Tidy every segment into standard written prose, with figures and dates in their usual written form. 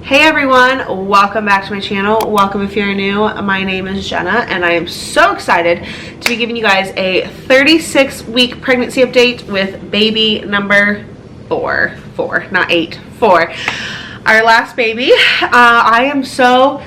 Hey everyone, welcome back to my channel. Welcome if you're new. My name is Jenna and I am so excited to be giving you guys a 36-week pregnancy update with baby number 4, not 8, 4. Our last baby. I am so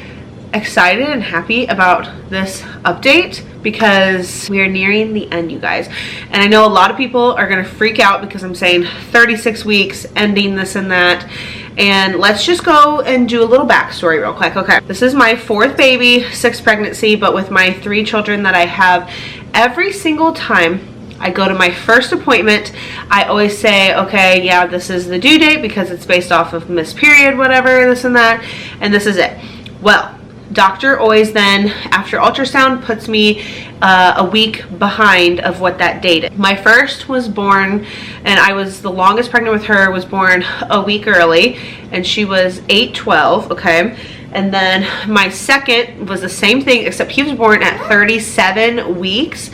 excited and happy about this update because we are nearing the end, you guys. And I know a lot of people are gonna freak out because I'm saying 36 weeks, ending this and that. And let's just go and do a little backstory real quick. Okay, this is my 4th baby, 6th pregnancy, but with my 3 children that I have, every single time I go to my first appointment, I always say, okay, yeah, this is the due date because it's based off of missed period, whatever, this and that, and this is it. Well, doctor always then, after ultrasound, puts me a week behind of what that date is. My first was born, and I was the longest pregnant with her, was born a week early, and she was 8-12, okay? And then my second was the same thing, except he was born at 37 weeks,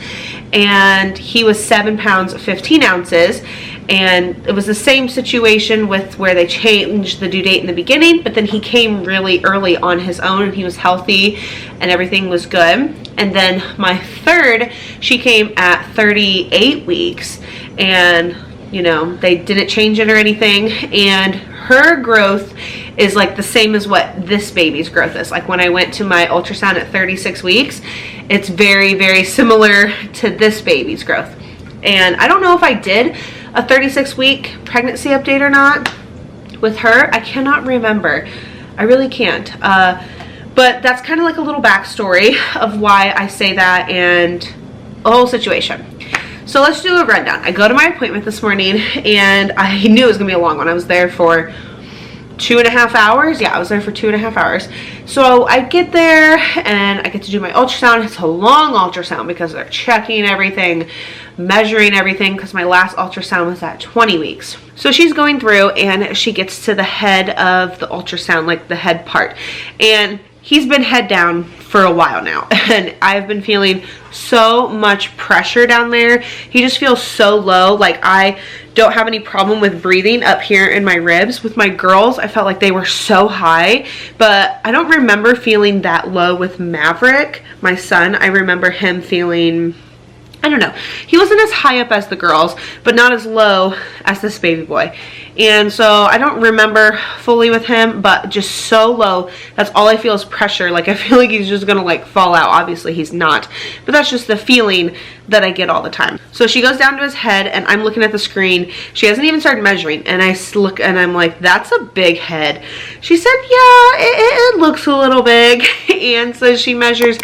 and he was 7 pounds, 15 ounces. And it was the same situation with where they changed the due date in the beginning, but then he came really early on his own and he was healthy and everything was good. And then my third, she came at 38 weeks and, you know, they didn't change it or anything. And her growth is like the same as what this baby's growth is. Like when I went to my ultrasound at 36 weeks, it's very, very similar to this baby's growth. And I don't know if I did a 36-week pregnancy update or not with her. I cannot remember. I really can't. But that's kind of like a little backstory of why I say that and a whole situation. So let's do a rundown. I go to my appointment this morning and I knew it was gonna be a long one. I was there for 2.5 hours. Yeah, I was there for 2.5 hours. So I get there and I get to do my ultrasound. It's a long ultrasound because they're checking everything, measuring everything, because my last ultrasound was at 20 weeks. So she's going through and she gets to the head of the ultrasound, like the head part. And he's been head down for a while now. And I've been feeling so much pressure down there. He just feels so low. Like I don't have any problem with breathing up here in my ribs. With my girls, I felt like they were so high, but I don't remember feeling that low with Maverick, my son. I remember him feeling, I don't know, he wasn't as high up as the girls, but not as low as this baby boy. And so I don't remember fully with him, but just so low. That's all I feel is pressure. Like I feel like he's just gonna like fall out. Obviously he's not, but that's just the feeling that I get all the time. So she goes down to his head and I'm looking at the screen. She hasn't even started measuring and I look and I'm like, that's a big head. She said, yeah, it looks a little big. And so she measures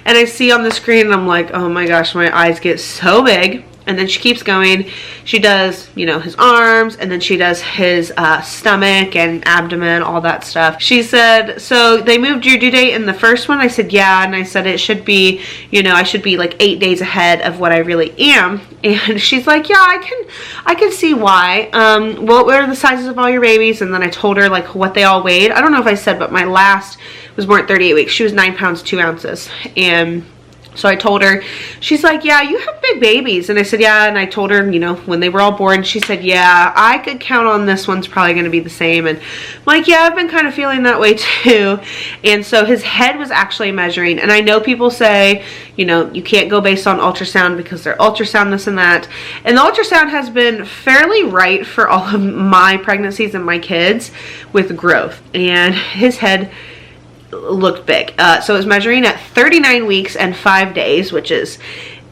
and I see on the screen and I'm like, oh my gosh, my eyes get so big. And then she keeps going. She does, you know, his arms, and then she does his stomach and abdomen, all that stuff. She said, so they moved your due date in the first one? I said, yeah. And I said, it should be, you know, I should be like 8 days ahead of what I really am. And she's like, yeah, I can see why. What were the sizes of all your babies? And then I told her like what they all weighed. I don't know if I said, but my last was born at 38 weeks. She was 9 pounds, 2 ounces. And so I told her, she's like, yeah, you have big babies. And I said, yeah. And I told her, you know, when they were all born, she said, yeah, I could count on this one's probably going to be the same. And I'm like, yeah, I've been kind of feeling that way too. And so his head was actually measuring. And I know people say, you know, you can't go based on ultrasound because they're ultrasound this and that. And the ultrasound has been fairly right for all of my pregnancies and my kids with growth. And his head looked big. So it was measuring at 39 weeks and 5 days, which is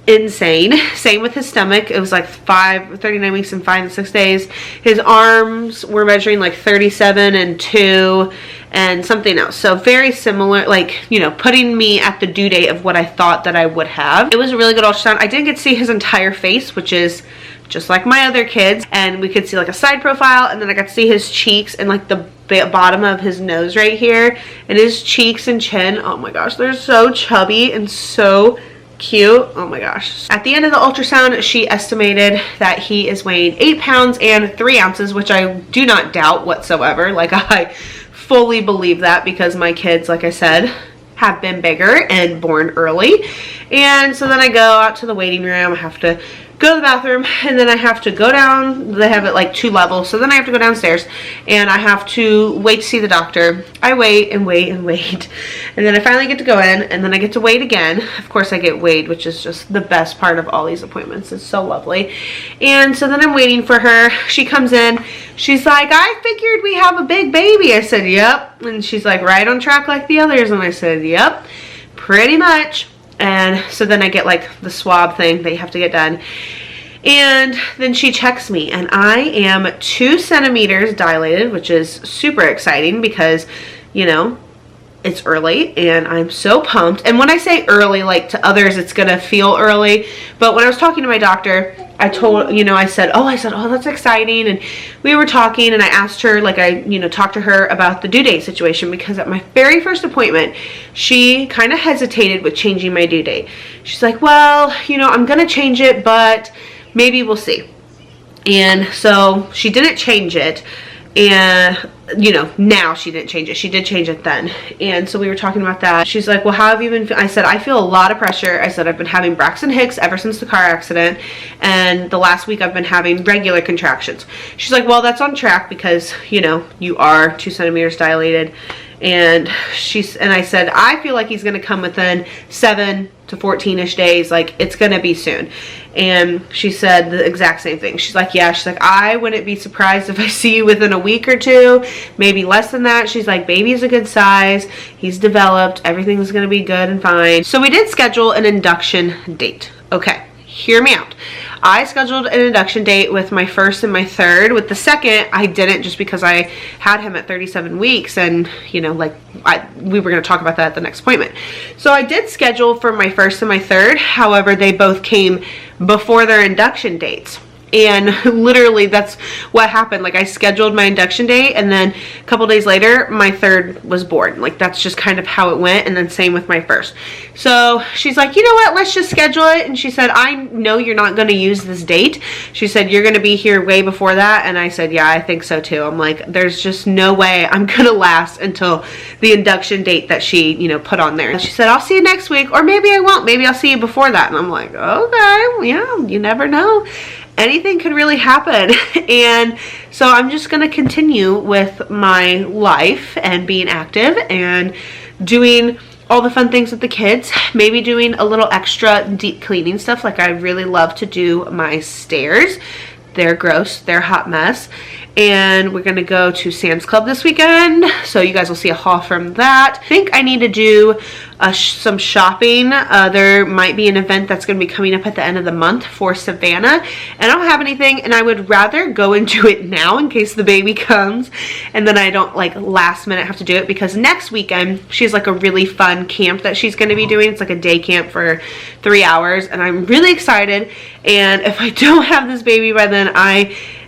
insane. Same with his stomach. It was like 39 weeks and 5 and 6 days. His arms were measuring like 37 and 2 and something else. So very similar, like, you know, putting me at the due date of what I thought that I would have. It was a really good ultrasound. I didn't get to see his entire face, which is just like my other kids, and we could see like a side profile, and then I got to see his cheeks and like the bottom of his nose right here, and his cheeks and chin. Oh my gosh, they're so chubby and so cute. Oh my gosh. At the end of the ultrasound, she estimated that he is weighing 8 pounds and 3 ounces, which I do not doubt whatsoever. Like I fully believe that because my kids, like I said, have been bigger and born early. And so then I go out to the waiting room. I have to go to the bathroom, and then I have to go down. They have it like 2 levels, so then I have to go downstairs and I have to wait to see the doctor. I wait and wait and wait, and then I finally get to go in, and then I get to wait again. Of course I get weighed, which is just the best part of all these appointments. It's so lovely. And so then I'm waiting for her. She comes in, she's like, I figured we have a big baby. I said, yep. And she's like, right on track like the others. And I said, yep, pretty much. And so then I get like the swab thing that you have to get done. And then she checks me, and I am 2 centimeters dilated, which is super exciting because, you know, it's early and I'm so pumped. And when I say early, like to others it's gonna feel early, but when I was talking to my doctor, I told, you know, I said, oh, that's exciting. And we were talking, and I asked her, like, I, you know, talked to her about the due date situation, because at my very first appointment, she kind of hesitated with changing my due date. She's like, well, you know, I'm gonna change it, but maybe we'll see. And so she didn't change it. And, you know, now she didn't change it. She did change it then. And so we were talking about that. She's like, well, how have you been? I said, I feel a lot of pressure. I said, I've been having Braxton Hicks ever since the car accident. And the last week I've been having regular contractions. She's like, well, that's on track because, you know, you are 2 centimeters dilated. And I said, I feel like he's going to come within 7 to 14-ish days. Like, it's going to be soon. And she said the exact same thing. She's like, yeah, she's like, I wouldn't be surprised if I see you within a week or 2, maybe less than that. She's like, baby's a good size. He's developed. Everything's going to be good and fine. So we did schedule an induction date. Okay, hear me out. I scheduled an induction date with my first and my third. With the second, I didn't, just because I had him at 37 weeks, and, you know, like, we were going to talk about that at the next appointment. So I did schedule for my first and my third. However, they both came before their induction dates. And literally that's what happened. Like, I scheduled my induction date, and then a couple days later my third was born. Like, that's just kind of how it went. And then same with my first. So she's like, you know what, let's just schedule it. And she said, I know you're not going to use this date. She said, you're going to be here way before that. And I said, yeah, I think so too. I'm like, there's just no way I'm going to last until the induction date that she, you know, put on there. And she said, I'll see you next week, or maybe I won't. Maybe I'll see you before that. And I'm like, okay, yeah, you never know. Anything could really happen. And so I'm just going to continue with my life and being active and doing all the fun things with the kids. Maybe doing a little extra deep cleaning stuff. Like, I really love to do my stairs. They're gross. They're a hot mess. And we're going to go to Sam's Club this weekend. So you guys will see a haul from that. I think I need to do some shopping. There might be an event that's going to be coming up at the end of the month for Savannah. And I don't have anything. And I would rather go and do it now in case the baby comes. And then I don't, like, last minute have to do it. Because next weekend, she's like a really fun camp that she's going to be doing. It's like a day camp for 3 hours. And I'm really excited. And if I don't have this baby by then,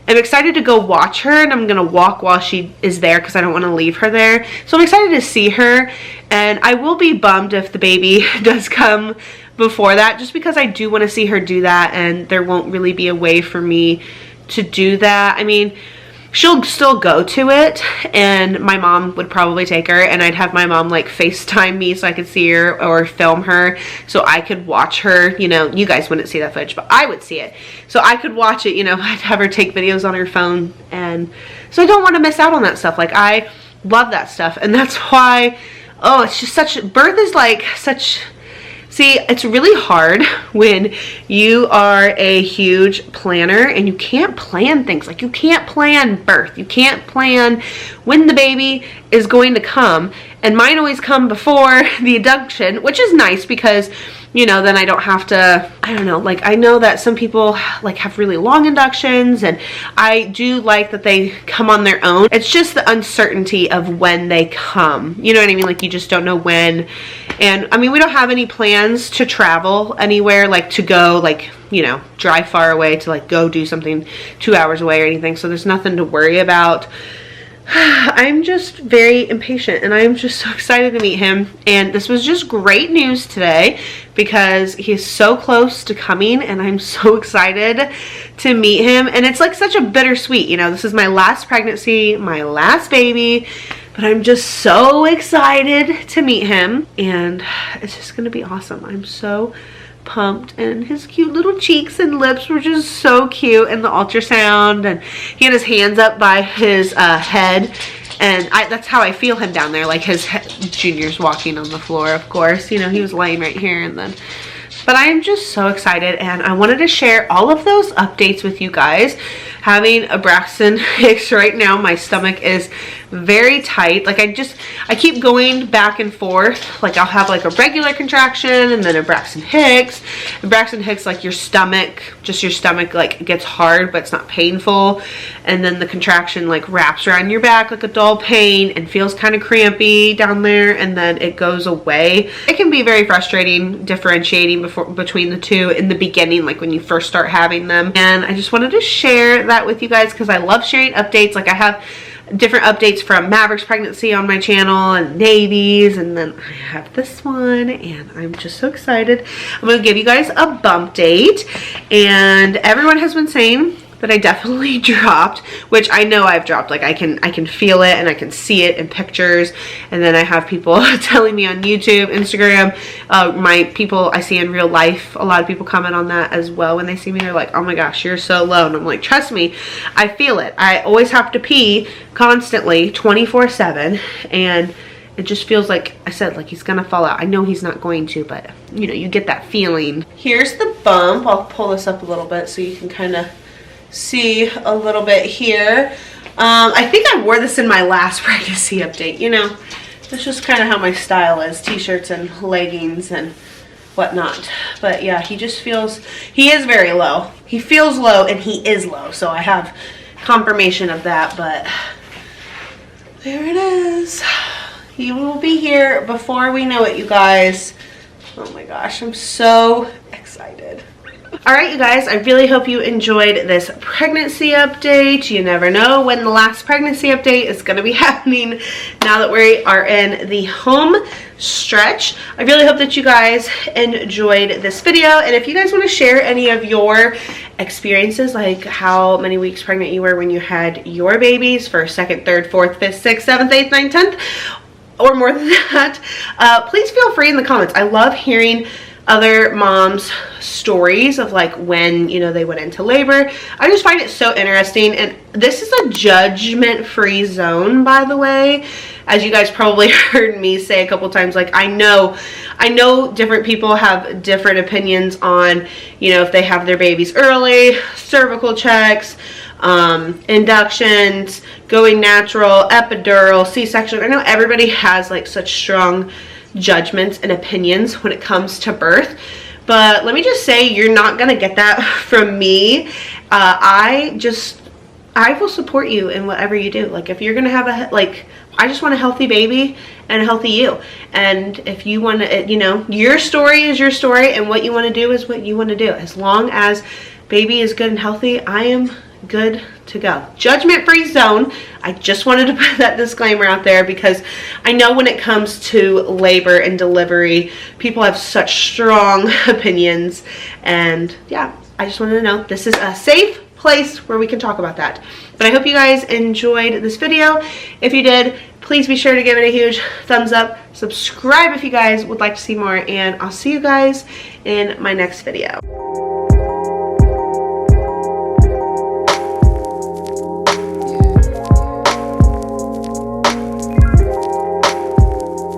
I'm excited to go watch her, and I'm going to walk while she is there because I don't want to leave her there. So I'm excited to see her, and I will be bummed if the baby does come before that, just because I do want to see her do that, and there won't really be a way for me to do that. I mean, she'll still go to it, and my mom would probably take her, and I'd have my mom, like, FaceTime me so I could see her, or film her so I could watch her. You know, you guys wouldn't see that footage, but I would see it. So I could watch it, you know. I'd have her take videos on her phone, and so I don't want to miss out on that stuff. Like, I love that stuff, and that's why, oh, it's just such, birth is like such... See, it's really hard when you are a huge planner and you can't plan things. Like, you can't plan birth. You can't plan when the baby is going to come. And mine always come before the induction, which is nice because, you know, then I don't have to, I don't know, like, I know that some people, like, have really long inductions, and I do like that they come on their own. It's just the uncertainty of when they come. You know what I mean? Like, you just don't know when. And, I mean, we don't have any plans to travel anywhere, like, to go, like, you know, drive far away to, like, go do something 2 hours away or anything. So there's nothing to worry about. I'm just very impatient, and I'm just so excited to meet him. And this was just great news today because he's so close to coming, and I'm so excited to meet him. And it's like such a bittersweet, you know, this is my last pregnancy, my last baby, but I'm just so excited to meet him, and it's just gonna be awesome. I'm so pumped, and his cute little cheeks and lips were just so cute in the ultrasound, and he had his hands up by his head, and that's how I feel him down there, like his Junior's walking on the floor, of course, you know, he was laying right here. And then, but I am just so excited, and I wanted to share all of those updates with you guys. Having a Braxton Hicks right now, my stomach is very tight. Like I keep going back and forth. Like I'll have like a regular contraction and then a Braxton Hicks. And Braxton Hicks, like your stomach like gets hard, but it's not painful. And then the contraction like wraps around your back like a dull pain and feels kind of crampy down there, and then it goes away. It can be very frustrating differentiating between the two in the beginning, like when you first start having them. And I just wanted to share that with you guys because I love sharing updates. Like I have different updates from Maverick's pregnancy on my channel and Navy's, and then I have this one, and I'm just so excited. I'm going to give you guys a bump date, and everyone has been saying that I definitely dropped, which I know I've dropped. Like I can feel it and I can see it in pictures, and then I have people telling me on YouTube, Instagram, my people I see in real life, a lot of people comment on that as well when they see me. They're like, oh my gosh, you're so low. And I'm like, trust me, I feel it. I always have to pee constantly 24/7, and it just feels like, I said, like he's gonna fall out. I know he's not going to, but you know, you get that feeling. Here's the bump. I'll pull this up a little bit so you can kind of see a little bit here. I think I wore this in my last pregnancy update. You know, that's just kind of how my style is, t-shirts and leggings and whatnot. But yeah, he just feels, he is very low. He feels low and he is low, so I have confirmation of that. But there it is. He will be here before we know it, you guys. Oh my gosh, I'm so excited. Alright, you guys, I really hope you enjoyed this pregnancy update. You never know when the last pregnancy update is going to be happening now that we are in the home stretch. I really hope that you guys enjoyed this video, and if you guys want to share any of your experiences, like how many weeks pregnant you were when you had your babies, first, second, third, fourth, fifth, sixth, seventh, eighth, ninth, 10th, or more than that, please feel free in the comments. I love hearing other moms' stories of like when, you know, they went into labor. I just find it so interesting, and this is a judgment-free zone, by the way, as you guys probably heard me say a couple times. Like I know different people have different opinions on, you know, if they have their babies early, cervical checks, inductions, going natural, epidural, C-section. I know everybody has like such strong judgments and opinions when it comes to birth, but let me just say, you're not gonna get that from me. I will support you in whatever you do. Like if you're gonna have I just want a healthy baby and a healthy you, and if you want to, you know, your story is your story, and what you want to do is what you want to do. As long as baby is good and healthy, I am good to go. Judgment-free zone. I just wanted to put that disclaimer out there because I know when it comes to labor and delivery, people have such strong opinions, and yeah, I just wanted to know this is a safe place where we can talk about that. But I hope you guys enjoyed this video. If you did, please be sure to give it a huge thumbs up, subscribe if you guys would like to see more, and I'll see you guys in my next video.